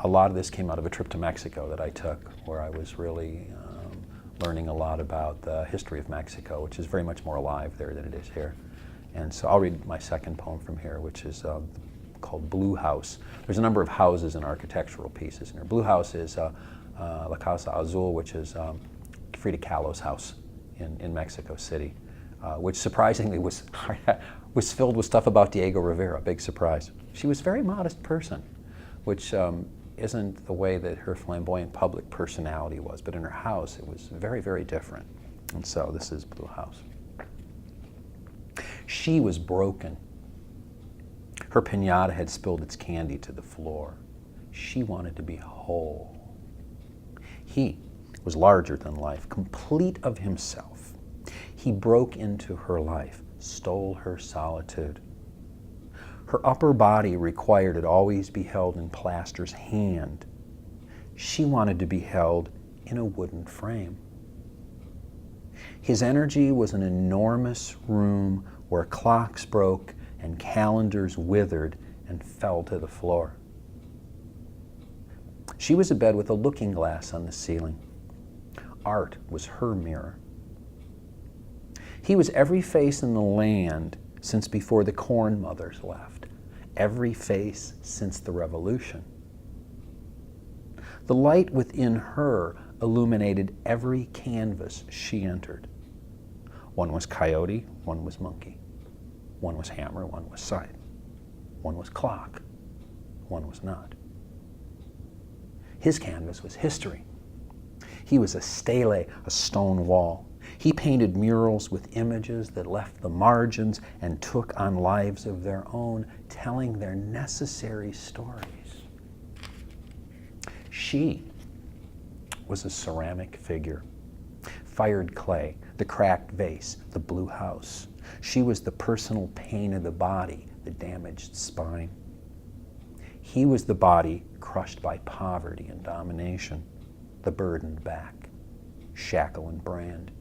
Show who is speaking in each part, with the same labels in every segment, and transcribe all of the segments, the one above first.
Speaker 1: a lot of this came out of a trip to Mexico that I took, where I was really learning a lot about the history of Mexico, which is very much more alive there than it is here. And so I'll read my second poem from here, which is called Blue House. There's a number of houses and architectural pieces in here. Blue House is La Casa Azul, which is Frida Kahlo's house in Mexico City, which surprisingly was filled with stuff about Diego Rivera, big surprise. She was a very modest person, which isn't the way that her flamboyant public personality was, but in her house it was very, very different. And so this is Blue House. She was broken. Her piñata had spilled its candy to the floor. She wanted to be whole. He was larger than life, complete of himself. He broke into her life, stole her solitude. Her upper body required it always be held in Plaster's hand. She wanted to be held in a wooden frame. His energy was an enormous room where clocks broke and calendars withered and fell to the floor. She was a bed with a looking glass on the ceiling. Art was her mirror. He was every face in the land since before the Corn Mothers left, every face since the Revolution. The light within her illuminated every canvas she entered. One was coyote, one was monkey. One was hammer, one was scythe. One was clock, one was not. His canvas was history. He was a stele, a stone wall. He painted murals with images that left the margins and took on lives of their own, telling their necessary stories. She was a ceramic figure. Fired clay, the cracked vase, the blue house. She was the personal pain of the body, the damaged spine. He was the body crushed by poverty and domination, the burdened back, shackle and brand.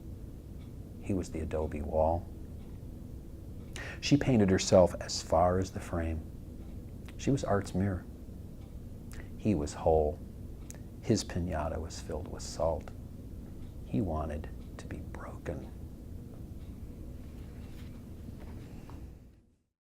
Speaker 1: He was the adobe wall. She painted herself as far as the frame. She was art's mirror. He was whole. His piñata was filled with salt. He wanted to be broken.